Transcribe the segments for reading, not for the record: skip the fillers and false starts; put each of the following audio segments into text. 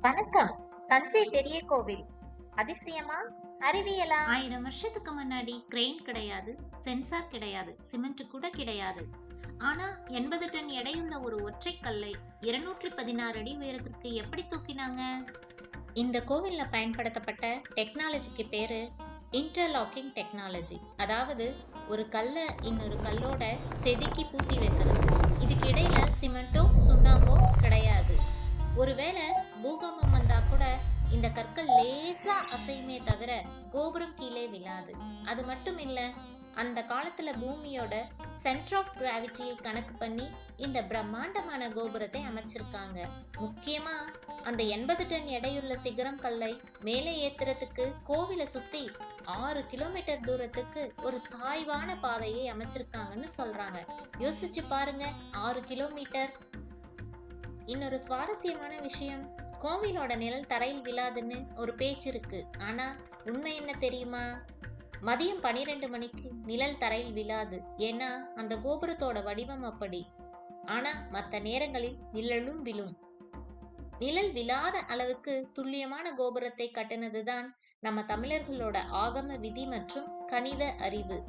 வணக்கம். தஞ்சை பெரிய கோவில் அதிசயமா அறிவியலா? 1000 வருஷத்துக்கு முன்னாடி கிரெயின் கிடையாது, சென்சார் கிடையாது, சிமெண்ட் கூட கிடையாது. ஆனா 80 டன் எடையுள்ள ஒரு ஒற்றை கல்லை 216 அடி உயரத்திற்கு எப்படி தூக்கினாங்க? இந்த கோவில்ல பயன்படுத்தப்பட்ட டெக்னாலஜிக்கு பேரு இன்டர்லாக்கிங் டெக்னாலஜி. அதாவது ஒரு கல்லை இன்னொரு கல்லோட செதுக்கி பூட்டி வைக்கிறது. இதுக்கு இடையில சிமெண்டோ சுண்ணாம்போ கிடையாது. ஒருவேளை பூகம்பம் வந்தா கூட இந்த கற்கள் லேசா அசையுமே தவிர கோபுரம் கீழே விழாது. அது மட்டும் இல்ல, அந்த காலத்துல பூமியோட சென்டர் ஆஃப் கிராவிட்டியை கணக்கு பண்ணி இந்த பிரம்மாண்டமான கோபுரத்தை அமைச்சிருக்காங்க. முக்கியமா அந்த 80 டன் எடையுள்ள சிகரம் கல்லை மேலே ஏத்துறதுக்கு கோவிலை சுத்தி 6 கிலோமீட்டர் தூரத்துக்கு ஒரு சாய்வான பாதையை அமைச்சிருக்காங்கன்னு சொல்றாங்க. யோசிச்சு பாருங்க, 6 கிலோமீட்டர். இன்னொரு சுவாரஸ்யமான விஷயம், கோவிலோட நிழல் தரையில் விழாதுன்னு ஒரு பேச்சு இருக்கு. ஆனா உண்மை என்ன தெரியுமா? மதியம் 12 மணிக்கு நிழல் தரையில் விழாது. ஏன்னா அந்த கோபுரத்தோட வடிவம் அப்படி. ஆனா மற்ற நேரங்களில் நிழலும் விழும். நிழல் விழாத அளவுக்கு துல்லியமான கோபுரத்தை கட்டினதுதான் நம்ம தமிழர்களோட ஆகம விதி மற்றும் கணித அறிவு.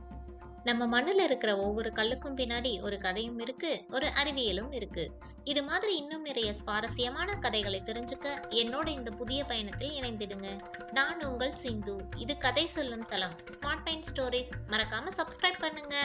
நம்ம மண்ணுல இருக்கிற ஒவ்வொரு கல்லுக்கும் பின்னாடி ஒரு கதையும் இருக்கு, ஒரு அறிவியலும் இருக்கு. இது மாதிரி இன்னும் நிறைய சுவாரஸ்யமான கதைகளை தெரிஞ்சுக்க என்னோட இந்த புதிய பயணத்தில் இணைந்திடுங்க. நான் உங்கள் சிந்து. இது கதை சொல்லும் தளம் ஸ்மார்ட் மைண்ட் ஸ்டோரிஸ். மறக்காம சப்ஸ்கிரைப் பண்ணுங்க.